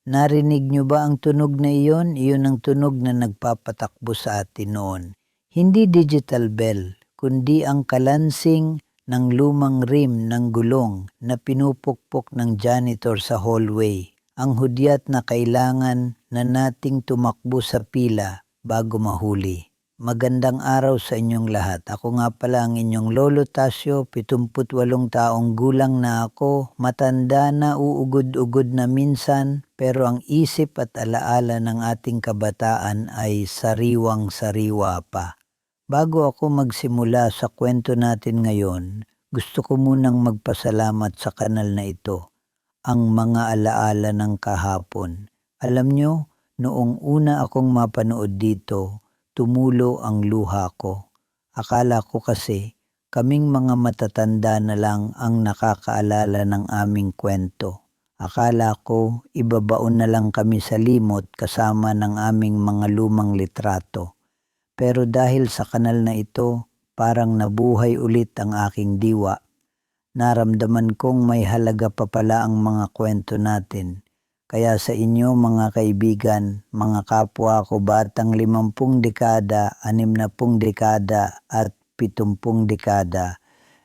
Narinig niyo ba ang tunog na iyon? Iyon ang tunog na nagpapatakbo sa atin noon. Hindi digital bell, kundi ang kalansing ng lumang rim ng gulong na pinupukpok ng janitor sa hallway. Ang hudyat na kailangan na nating tumakbo sa pila bago mahuli. Magandang araw sa inyong lahat. Ako nga pala ang inyong Lolo Tasio, 78 taong gulang na ako, matanda na, uugod-ugod na minsan, pero ang isip at alaala ng ating kabataan ay sariwang-sariwa pa. Bago ako magsimula sa kwento natin ngayon, gusto ko munang magpasalamat sa kanal na ito, ang mga alaala ng kahapon. Alam nyo, noong una akong mapanood dito, tumulo ang luha ko. Akala ko kasi kaming mga matatanda na lang ang nakakaalala ng aming kwento. Akala ko ibabaon na lang kami sa limot kasama ng aming mga lumang litrato. Pero dahil sa kanal na ito, parang nabuhay ulit ang aking diwa. Naramdaman kong may halaga pa pala ang mga kwento natin. Kaya sa inyo mga kaibigan, mga kapwa ko batang 50 dekada, 60 dekada at 70 dekada,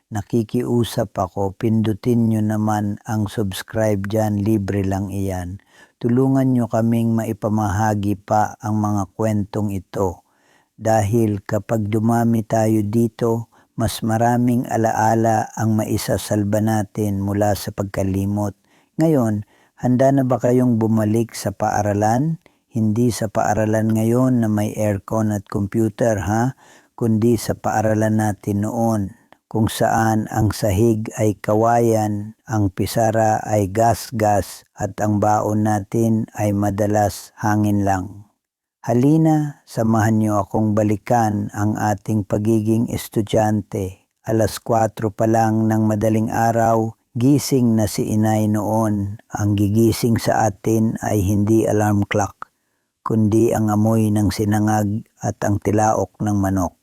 nakikiusap ako, pindutin nyo naman ang subscribe dyan, libre lang iyan. Tulungan nyo kaming maipamahagi pa ang mga kwentong ito. Dahil kapag dumami tayo dito, mas maraming alaala ang maisasalba natin mula sa pagkalimot. Ngayon, handa na ba kayong bumalik sa paaralan? Hindi sa paaralan ngayon na may aircon at computer kundi sa paaralan natin noon, kung saan ang sahig ay kawayan, ang pisara ay gas-gas at ang baon natin ay madalas hangin lang. Halina, samahan niyo akong balikan ang ating pagiging estudyante. 4:00 pa lang ng madaling araw, gising na si inay noon. Ang gigising sa atin ay hindi alarm clock, kundi ang amoy ng sinangag at ang tilaok ng manok.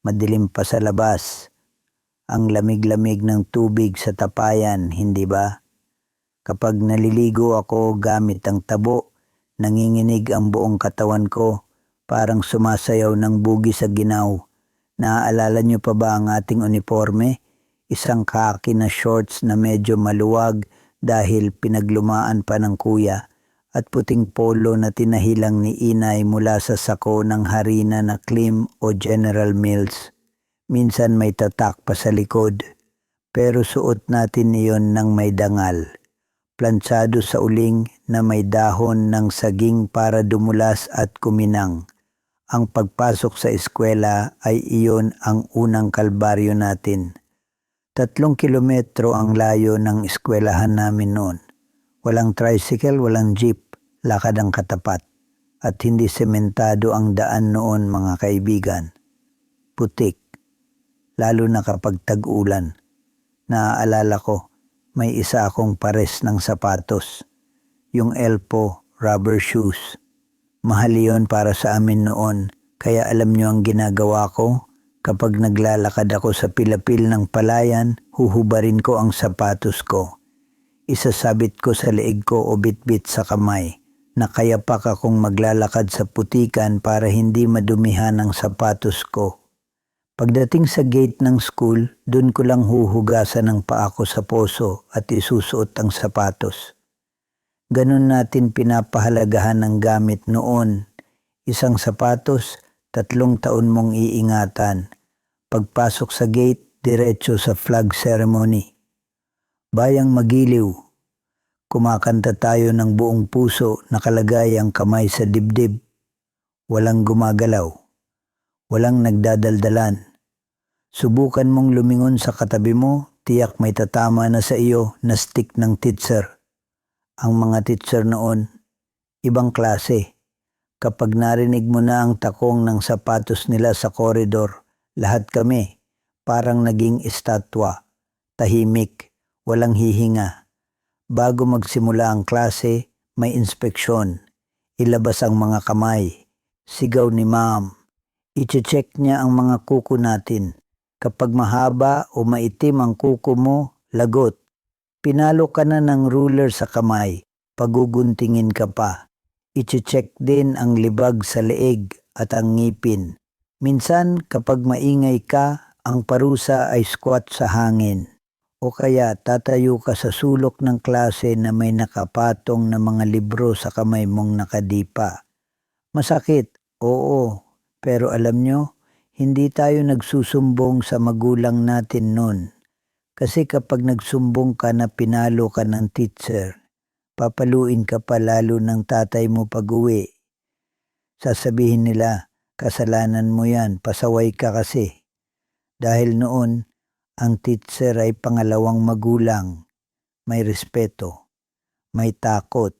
Madilim pa sa labas, ang lamig-lamig ng tubig sa tapayan, hindi ba? Kapag naliligo ako gamit ang tabo, nanginginig ang buong katawan ko, parang sumasayaw ng bugi sa ginaw. Naaalala niyo pa ba ang ating uniforme? Isang khaki na shorts na medyo maluwag dahil pinaglumaan pa ng kuya, at puting polo na tinahilang ni inay mula sa sako ng harina na Klim o General Mills. Minsan may tatak pa sa likod, pero suot natin iyon ng may dangal. Plansado sa uling na may dahon ng saging para dumulas at kuminang. Ang pagpasok sa eskwela ay iyon ang unang kalbaryo natin. 3 kilometro ang layo ng eskwelahan namin noon. Walang tricycle, walang jeep, lakad ang katapat. At hindi sementado ang daan noon mga kaibigan. Putik, lalo na kapag tag-ulan. Naaalala ko, may isa akong pares ng sapatos. Yung Elpo rubber shoes. Mahal yun para sa amin noon. Kaya alam nyo ang ginagawa ko? Kapag naglalakad ako sa pilapil ng palayan, huhubarin ko ang sapatos ko. Isasabit ko sa leeg ko o bitbit sa kamay. Nakayapak akong maglalakad sa putikan para hindi madumihan ang sapatos ko. Pagdating sa gate ng school, dun ko lang huhugasan ng paa ko sa poso at isusuot ang sapatos. Ganun natin pinapahalagahan ng gamit noon. Isang sapatos, 3 taon mong iingatan. Pagpasok sa gate, diretso sa flag ceremony. Bayang magiliw. Kumakanta tayo ng buong puso, nakalagay ang kamay sa dibdib. Walang gumagalaw. Walang nagdadaldalan. Subukan mong lumingon sa katabi mo, tiyak may tatama na sa iyo na stick ng teacher. Ang mga teacher noon, ibang klase. Kapag narinig mo na ang takong ng sapatos nila sa koridor, lahat kami parang naging estatwa, tahimik, walang hihinga. Bago magsimula ang klase, may inspeksyon. Ilabas ang mga kamay. Sigaw ni ma'am. I-check niya ang mga kuko natin. Kapag mahaba o maitim ang kuko mo, lagot. Pinalo ka na ng ruler sa kamay. paguguntingin ka pa. I-check din ang libag sa leeg at ang ngipin. Minsan kapag maingay ka, ang parusa ay squat sa hangin. O kaya tatayo ka sa sulok ng klase na may nakapatong na mga libro sa kamay mong nakadipa. Masakit, oo, pero alam nyo, hindi tayo nagsusumbong sa magulang natin nun. Kasi kapag nagsumbong ka na pinalo ka ng teacher, papaluin ka pa lalo ng tatay mo pag-uwi. Sasabihin nila, kasalanan mo yan, pasaway ka kasi. Dahil noon, ang teacher ay pangalawang magulang. May respeto, may takot.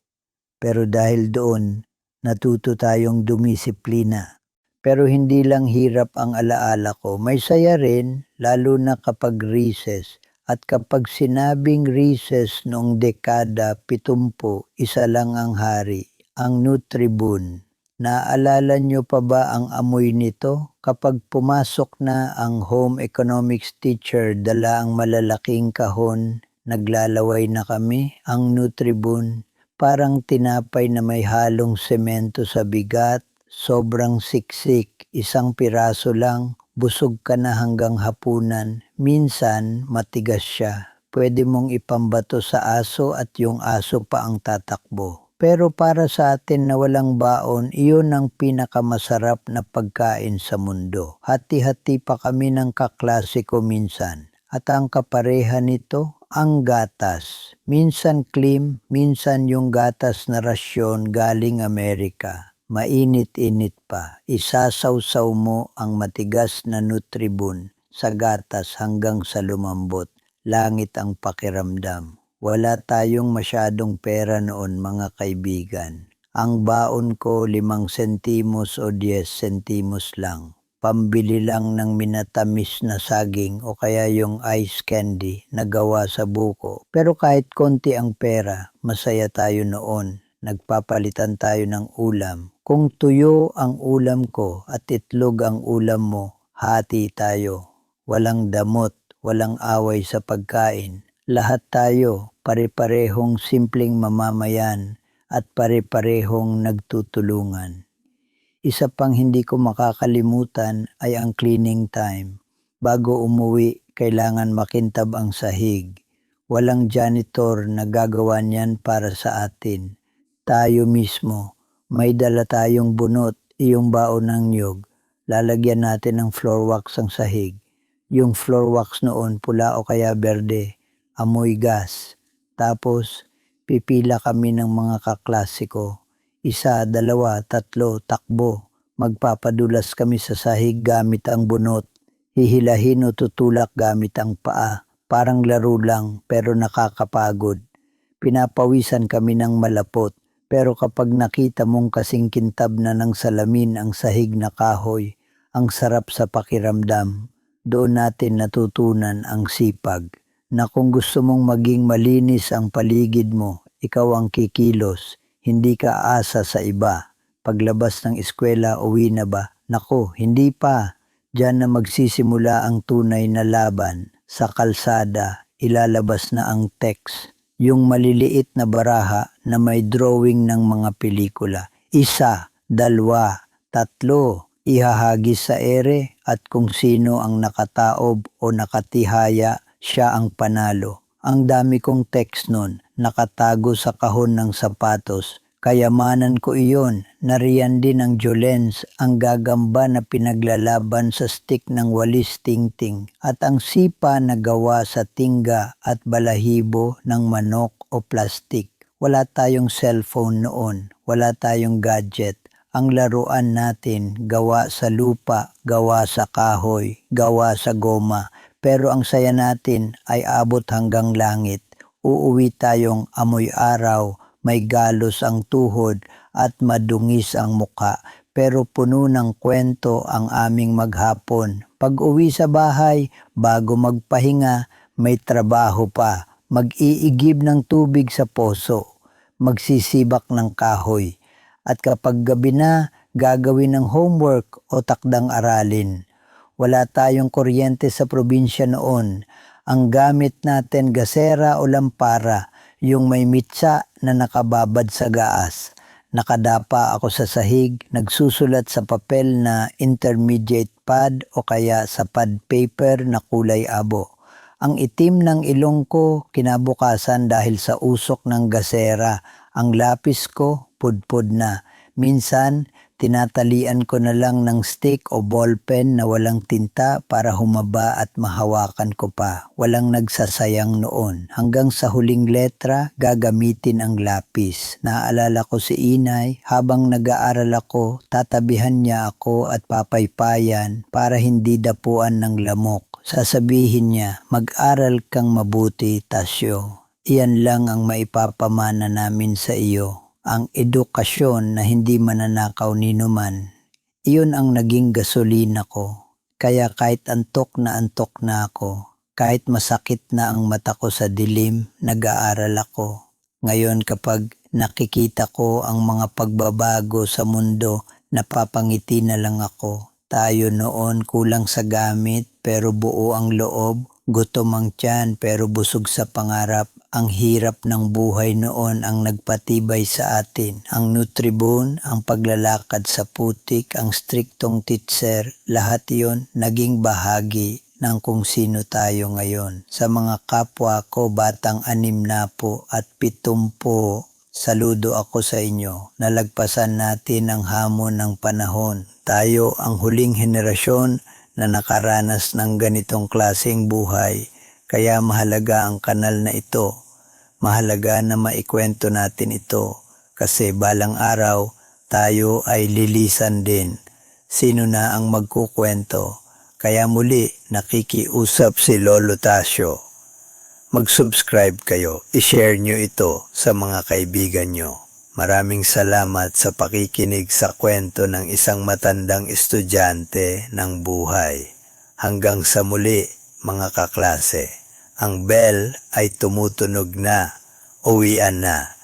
Pero dahil doon, natuto tayong dumisiplina. Pero hindi lang hirap ang alaala ko. May saya rin, lalo na kapag recess. At kapag sinabing recess noong dekada 70, isa lang ang hari, ang Nutribun. Naalala nyo pa ba ang amoy nito? Kapag pumasok na ang home economics teacher, dala ang malalaking kahon, naglalaway na kami, ang Nutribun. Parang tinapay na may halong semento sa bigat, sobrang siksik, isang piraso lang, busog ka na hanggang hapunan. Minsan, matigas siya. Pwede mong ipambato sa aso at yung aso pa ang tatakbo. Pero para sa atin na walang baon, iyon ang pinakamasarap na pagkain sa mundo. Hati-hati pa kami ng kaklase ko minsan. At ang kapareha nito, ang gatas. Minsan clean, minsan yung gatas na rasyon galing Amerika. Mainit-init pa. Isasawsaw mo ang matigas na Nutribun sa gatas hanggang sa lumambot. Langit ang pakiramdam. Wala tayong masyadong pera noon mga kaibigan. Ang baon ko 5 sentimos o 10 sentimos lang. Pambili lang ng minatamis na saging o kaya yung ice candy na gawa sa buko. Pero kahit konti ang pera, masaya tayo noon. Nagpapalitan tayo ng ulam. Kung tuyo ang ulam ko at itlog ang ulam mo, hati tayo. Walang damot, walang away sa pagkain. Lahat tayo pare-parehong simpleng mamamayan at pare-parehong nagtutulungan. Isa pang hindi ko makakalimutan ay ang cleaning time. Bago umuwi, kailangan makintab ang sahig. Walang janitor na gagawa niyan para sa atin. Tayo mismo. May dala tayong bunot, iyong baon ng niyog. Lalagyan natin ng floor wax ang sahig. Yung floor wax noon pula o kaya berde, amoy gas. Tapos pipila kami ng mga kaklasiko. 1, 2, 3, takbo. Magpapadulas kami sa sahig gamit ang bunot. Hihilahin o tutulak gamit ang paa. Parang laro lang pero nakakapagod. Pinapawisan kami ng malapot. Pero kapag nakita mong kasing kintab na ng salamin ang sahig na kahoy, ang sarap sa pakiramdam. Doon natin natutunan ang sipag. Na kung gusto mong maging malinis ang paligid mo, ikaw ang kikilos. Hindi ka asa sa iba. Paglabas ng eskwela, uwi na ba? Nako, hindi pa. Diyan na magsisimula ang tunay na laban. Sa kalsada, ilalabas na ang text. Yung maliliit na baraha na may drawing ng mga pelikula. 1, 2, 3, ihahagis sa ere at kung sino ang nakataob o nakatihaya, siya ang panalo. Ang dami kong text nun, nakatago sa kahon ng sapatos. Kayamanan ko iyon, nariyan din ang Jolens, ang gagamba na pinaglalaban sa stick ng walis tingting at ang sipa na gawa sa tingga at balahibo ng manok o plastik. Wala tayong cellphone noon, wala tayong gadget. Ang laruan natin gawa sa lupa, gawa sa kahoy, gawa sa goma. Pero ang saya natin ay abot hanggang langit. Uuwi tayong amoy araw, may galos ang tuhod at madungis ang muka. Pero puno ng kwento ang aming maghapon. Pag uwi sa bahay, bago magpahinga, may trabaho pa. Mag-iigib ng tubig sa poso. Magsisibak ng kahoy. At kapag gabi na, gagawin ng homework o takdang aralin. Wala tayong kuryente sa probinsya noon. Ang gamit natin gasera o lampara. Yung may mitsa na nakababad sa gaas. Nakadapa ako sa sahig, nagsusulat sa papel na intermediate pad o kaya sa pad paper na kulay abo. Ang itim ng ilong ko kinabukasan dahil sa usok ng gasera. Ang lapis ko pudpud na. Minsan, tinatalian ko na lang ng stick o ballpen na walang tinta para humaba at mahawakan ko pa. Walang nagsasayang noon. Hanggang sa huling letra, gagamitin ang lapis. Naalala ko si inay, habang nag-aaral ako, tatabihan niya ako at papaypayan para hindi dapuan ng lamok. Sasabihin niya, mag-aral kang mabuti, Tasyo. Iyan lang ang maipapamana namin sa iyo. Ang edukasyon na hindi mananakaw ni numan. Iyon ang naging gasolina ko. Kaya kahit antok na ako, kahit masakit na ang mata ko sa dilim, nag-aaral ako. Ngayon kapag nakikita ko ang mga pagbabago sa mundo, napapangiti na lang ako. Tayo noon kulang sa gamit pero buo ang loob, gutom ang tiyan pero busog sa pangarap. Ang hirap ng buhay noon ang nagpatibay sa atin. Ang Nutribun, ang paglalakad sa putik, ang striktong teacher, lahat yon naging bahagi ng kung sino tayo ngayon. Sa mga kapwa ko, batang 6 na po at 7 po, saludo ako sa inyo. Nalagpasan natin ang hamon ng panahon. Tayo ang huling henerasyon na nakaranas ng ganitong klaseng buhay. Kaya mahalaga ang kanal na ito. Mahalaga na maikwento natin ito kasi balang araw tayo ay lilisan din. Sino na ang magkukwento? Kaya muli nakikiusap si Lolo Tasyo. Mag-subscribe kayo, i-share nyo ito sa mga kaibigan nyo. Maraming salamat sa pakikinig sa kwento ng isang matandang estudyante ng buhay. Hanggang sa muli mga kaklase. Ang bell ay tumutunog na, uwian na.